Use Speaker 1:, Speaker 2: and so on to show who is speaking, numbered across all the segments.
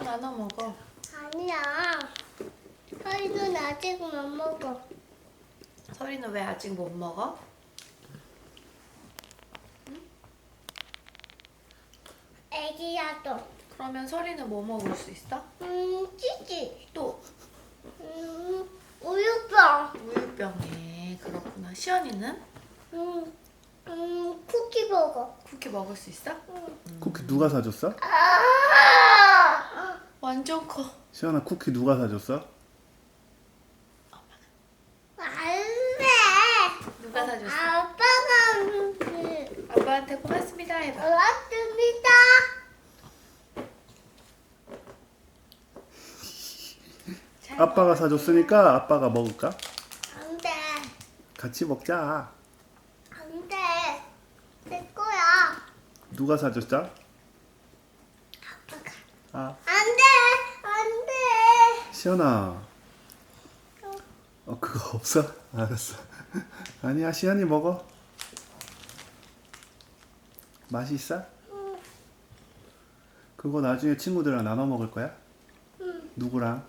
Speaker 1: 나눠 먹어.
Speaker 2: 아니야. 서희는 아직 못 먹어.
Speaker 1: 서리는 왜 아직 못 먹어?
Speaker 2: 애기야도.
Speaker 1: 그러면 서리는 뭐 먹을 수 있어?
Speaker 2: 치즈.
Speaker 1: 또
Speaker 2: 우유빵.
Speaker 1: 우유병에. 그렇구나. 시연이는
Speaker 2: 쿠키 먹어.
Speaker 1: 쿠키 먹을 수 있어?
Speaker 3: 쿠키 누가 사줬어?
Speaker 1: 완전 커.
Speaker 3: 시연아 쿠키 누가 사줬어?
Speaker 2: 안 돼.
Speaker 1: 누가 사줬어?
Speaker 2: 아빠가
Speaker 1: 아빠한테 고맙습니다 해봐.
Speaker 2: 고맙습니다.
Speaker 1: 잘
Speaker 3: 아빠가
Speaker 1: 먹을게.
Speaker 3: 사줬으니까 아빠가 먹을까?
Speaker 2: 안 돼.
Speaker 3: 같이 먹자.
Speaker 2: 안 돼. 내 거야.
Speaker 3: 누가 사줬어?
Speaker 2: 아빠가.
Speaker 3: 아,
Speaker 2: 안 돼. 안 돼.
Speaker 3: 시연아. 그거 없어? 알았어. 아니야, 시연이 먹어. 맛이 있어? 그거 나중에 친구들이랑 나눠 먹을 거야? 누구랑?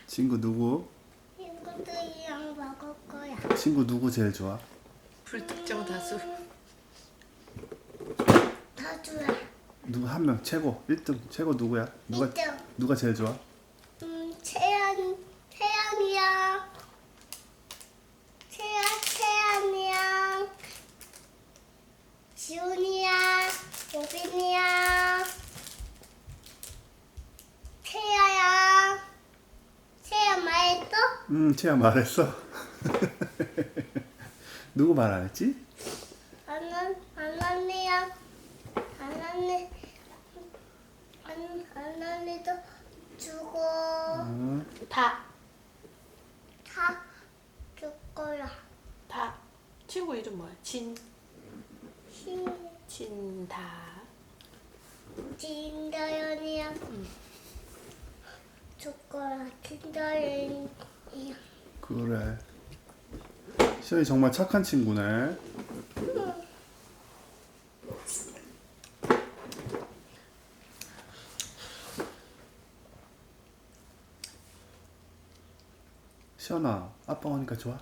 Speaker 3: 친구 누구?
Speaker 2: 친구들이랑 먹을 거야.
Speaker 3: 친구 누구 제일 좋아?
Speaker 1: 불특정 다수.
Speaker 2: 다 좋아.
Speaker 3: 누구 한 명 최고 1등 최고 누구야?
Speaker 2: 일등.
Speaker 3: 누가 제일 좋아?
Speaker 2: 태연이야. 태연이야. 지훈이야. 오빈이야. 태야야. 태야 말했어?
Speaker 3: 채야 말했어. 누구 말 안 했지?
Speaker 2: 안언니야. 안언니도 주고
Speaker 1: 다.
Speaker 2: 다 줄 거야.
Speaker 1: 다. 친구 이름 뭐야? 진다.
Speaker 2: 진다연이야. 줄 거야. 진다연이야.
Speaker 3: 그래. 시연이 정말 착한 친구네. 시연아, 아빠 오니까 좋아?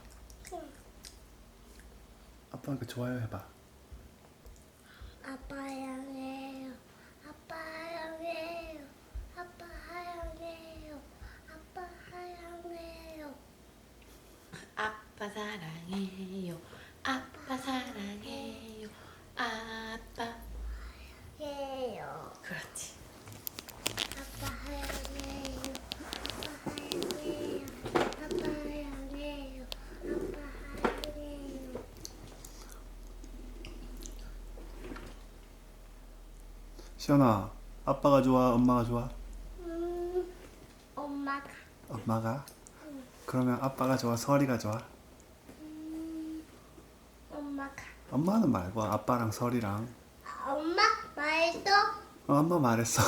Speaker 3: 아빠 오니까 좋아요 해봐.
Speaker 2: 아빠 사랑해요. 아빠 사랑해요. 아빠 사랑해요. 아빠 사랑해요.
Speaker 1: 아빠 사랑해요. 아빠 사랑해요. 아빠.
Speaker 2: 해요.
Speaker 1: 그렇지.
Speaker 2: 아빠 사랑해요. 아빠 사랑해요. 아빠 사랑해요. 아빠 사랑해요.
Speaker 3: 시연아, 아빠가 좋아? 엄마가 좋아?
Speaker 2: 엄마가.
Speaker 3: 엄마가? 그러면 아빠가 좋아? 설이가 좋아?
Speaker 2: 엄마가.
Speaker 3: 엄마는 말고 아빠랑 설이랑.
Speaker 2: 엄마 말도
Speaker 3: 엄마 말했어.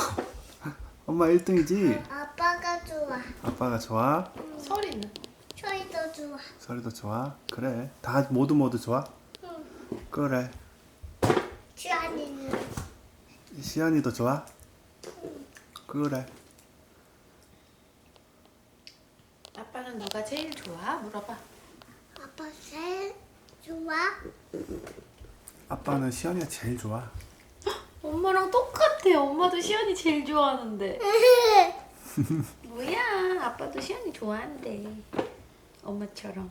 Speaker 3: 엄마 1등이지?
Speaker 2: 아빠가 좋아.
Speaker 3: 아빠가 좋아?
Speaker 1: 서리는?
Speaker 2: 저희도 좋아.
Speaker 3: 설이도 좋아? 그래. 다 모두 좋아? 그래.
Speaker 2: 주한이는
Speaker 3: 시연이도 좋아? 그래.
Speaker 1: 아빠는 너가 제일 좋아? 물어봐.
Speaker 2: 아빠 제일 좋아.
Speaker 3: 아빠는 시연이가 제일 좋아.
Speaker 1: 엄마랑 똑같아. 엄마도 시연이 제일 좋아하는데. 뭐야? 아빠도 시연이 좋아한대. 엄마처럼.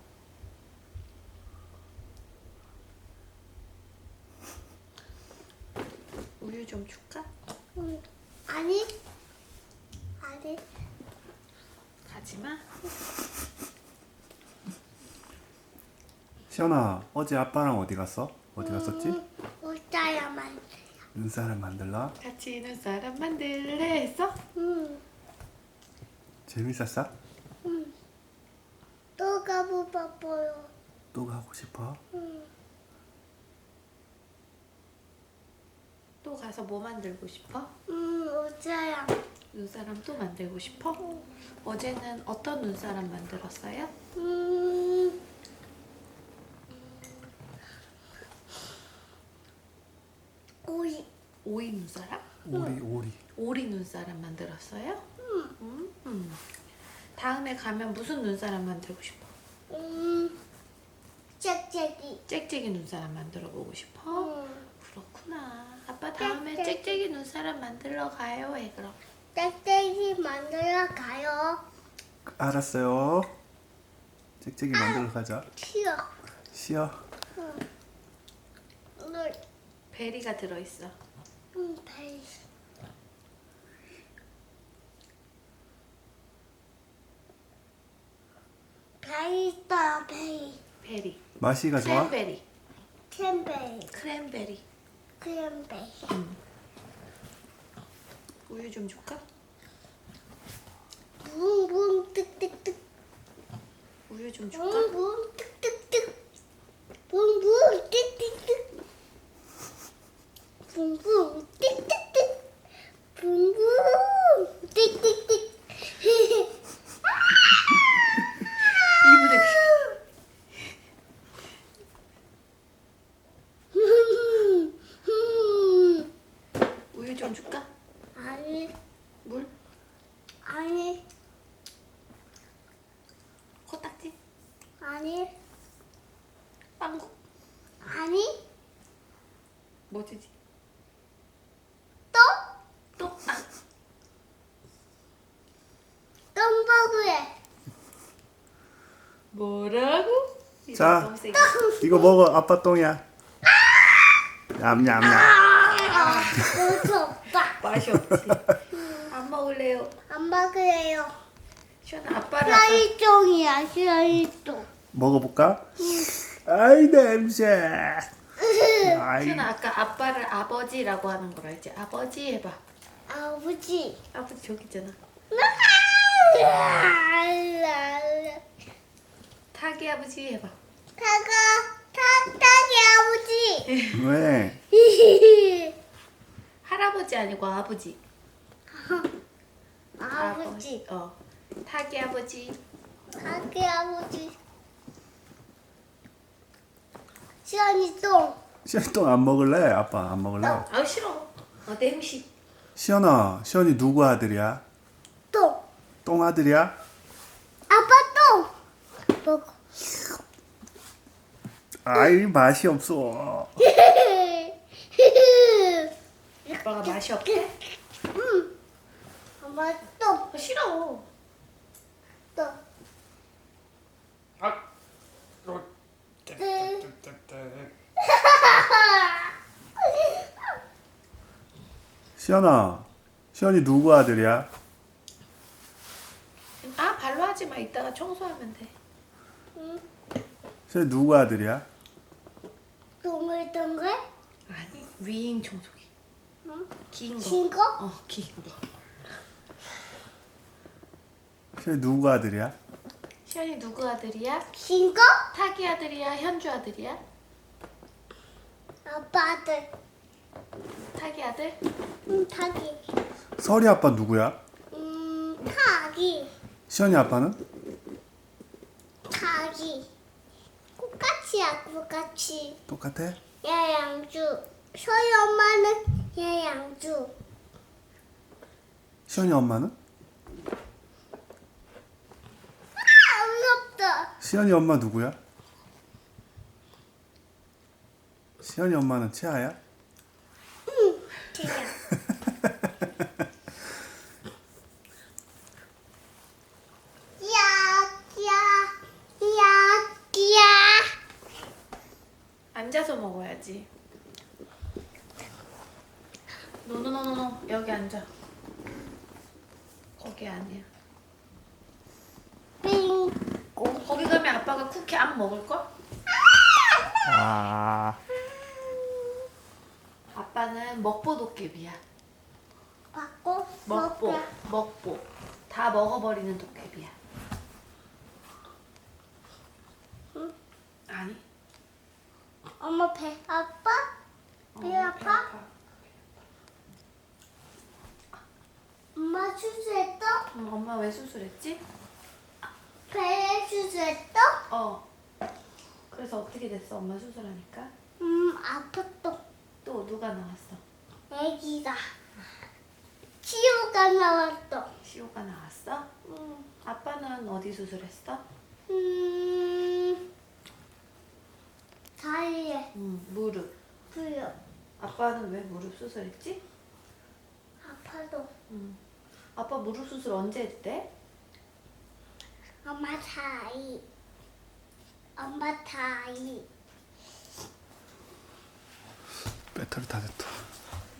Speaker 1: 우유 좀 줄까?
Speaker 2: 아니. 아니.
Speaker 1: 가지마.
Speaker 3: 시연아, 어제 아빠랑 어디 갔어? 어디 갔었지?
Speaker 2: 옷자야만.
Speaker 3: 눈사람 만들러?
Speaker 1: 같이 눈사람 만들래 했어?
Speaker 3: 재밌었어?
Speaker 2: 또 가보봐요.
Speaker 3: 또 가고 싶어?
Speaker 1: 또 가서 뭐 만들고 싶어?
Speaker 2: 옷자야.
Speaker 1: 눈사람 또 만들고 싶어? 어제는 어떤 눈사람 만들었어요?
Speaker 2: 오이.
Speaker 1: 오이 눈사람?
Speaker 3: 오리.
Speaker 1: 오리 눈사람 만들었어요? 다음에 가면 무슨 눈사람 만들고 싶어?
Speaker 2: 짹짹이.
Speaker 1: 짹짹이 눈사람 만들어 보고 싶어? 그렇구나. 아빠 다음에
Speaker 2: 짹짹이.
Speaker 1: 짹짹이 눈사람 만들러 가요. 해 그럼.
Speaker 2: 짹짹이 만들어 가요.
Speaker 3: 알았어요. 짹짹이 만들러 가자.
Speaker 2: 싫어.
Speaker 3: 쉬어.
Speaker 2: 오늘
Speaker 1: 베리가 들어있어.
Speaker 2: 배. 배 있어요. 배.
Speaker 1: 베리.
Speaker 3: 맛이가 좋아?
Speaker 1: 크랜베리.
Speaker 2: 캔베이.
Speaker 1: 크랜베리.
Speaker 2: 크랜베이.
Speaker 1: 우유 좀 줄까?
Speaker 2: 붕붕 뜩뜩뜩.
Speaker 1: 우유 좀 줄까?
Speaker 2: 붕붕 뜩뜩뜩. 붕붕 뜩뜩뜩. 붕붕 띡띡띡. 붕붕 띡띡띡.
Speaker 1: 이분의 우유 좀 줄까?
Speaker 2: 아니,
Speaker 1: 물?
Speaker 2: 아니,
Speaker 1: 코딱지?
Speaker 2: 아니,
Speaker 1: 빵국?
Speaker 2: 아니,
Speaker 1: 뭐지지?
Speaker 2: 또?
Speaker 1: 또? 아,
Speaker 2: 똥바구에.
Speaker 1: 뭐라고?
Speaker 3: 자.
Speaker 1: 너무 세게.
Speaker 3: 이거 먹어. 아빠 똥이야. 냠냠냠.
Speaker 2: 맛이 없다.
Speaker 1: 맛이 없지. 안 먹을래요.
Speaker 2: 안 먹으래요.
Speaker 1: 시원아 아빠를
Speaker 2: 시아이똥이야, 시아이똥.
Speaker 3: 먹어볼까? 아이 냄새. 아이.
Speaker 1: 시원아 아까 아빠를 아버지라고 하는 걸 알지? 아버지 해봐.
Speaker 2: 아버지.
Speaker 1: 아버지 저기 있잖아. 타기 아버지 해봐.
Speaker 2: 타기 아버지.
Speaker 3: 왜?
Speaker 1: 할아버지 아니고 아버지.
Speaker 2: 아버지.
Speaker 1: 타기 아버지.
Speaker 2: 타기 아버지. 시안이 똥.
Speaker 3: 시연이 똥 안 먹을래? 아빠 안 먹을래?
Speaker 1: 아우 싫어. 냄새.
Speaker 3: 시연아, 시연이 누구 아들이야?
Speaker 2: 똥.
Speaker 3: 똥 아들이야?
Speaker 2: 아빠 똥. 먹어.
Speaker 3: 아이 맛이 없어.
Speaker 1: 아빠가 맛이 없대?
Speaker 2: 엄마 똥.
Speaker 1: 싫어.
Speaker 2: 똥.
Speaker 3: 시연아, 시연이 누구 아들이야?
Speaker 1: 아 발로 하지 마. 이따가 청소하면 돼.
Speaker 3: 시연이 누구 아들이야?
Speaker 2: 동글동글.
Speaker 1: 아니 위인 청소기.
Speaker 2: 응?
Speaker 1: 긴 거.
Speaker 2: 긴 거?
Speaker 1: 긴 거.
Speaker 3: 시연이 누구 아들이야?
Speaker 1: 시연이 누구 아들이야?
Speaker 2: 긴 거?
Speaker 1: 타기 아들이야? 현주 아들이야?
Speaker 2: 아빠 아들.
Speaker 1: 타기 아들?
Speaker 2: 타기.
Speaker 3: 설이 아빠 누구야?
Speaker 2: 타기.
Speaker 3: 시연이 아빠는?
Speaker 2: 타기. 똑같이야, 똑같이.
Speaker 3: 똑같아?
Speaker 2: 얘 양주. 소희 엄마는 얘 양주.
Speaker 3: 시연이 엄마는?
Speaker 2: 어렵다.
Speaker 3: 시연이 엄마 누구야? 시연이 엄마는 치아야?
Speaker 2: 제가. 야.
Speaker 1: 앉아서 먹어야지. 노노노노노 여기 앉아. 거기 아니야.
Speaker 2: 빙.
Speaker 1: 거기 가면 아빠가 쿠키 안 먹을걸?
Speaker 3: 아.
Speaker 1: 아빠는 먹보 도깨비야.
Speaker 2: 받고
Speaker 1: 먹보.
Speaker 2: 먹자.
Speaker 1: 먹보. 다 먹어버리는 도깨비야.
Speaker 2: 응?
Speaker 1: 아니.
Speaker 2: 엄마 배 아파? 배 아파? 엄마 수술했어?
Speaker 1: 엄마 왜 수술했지?
Speaker 2: 배에 수술했어?
Speaker 1: 그래서 어떻게 됐어? 엄마 수술하니까?
Speaker 2: 아팠어.
Speaker 1: 또 누가 나왔어?
Speaker 2: 애기가. 시효가 나왔어.
Speaker 1: 시호가 나왔어?
Speaker 2: 응.
Speaker 1: 아빠는 어디 수술했어?
Speaker 2: 다리에
Speaker 1: 무릎.
Speaker 2: 부여.
Speaker 1: 아빠는 왜 무릎 수술했지?
Speaker 2: 아파도.
Speaker 1: 아빠 무릎 수술 언제 했대?
Speaker 2: 엄마 다리. 엄마 다리.
Speaker 3: 배터리 다 됐다.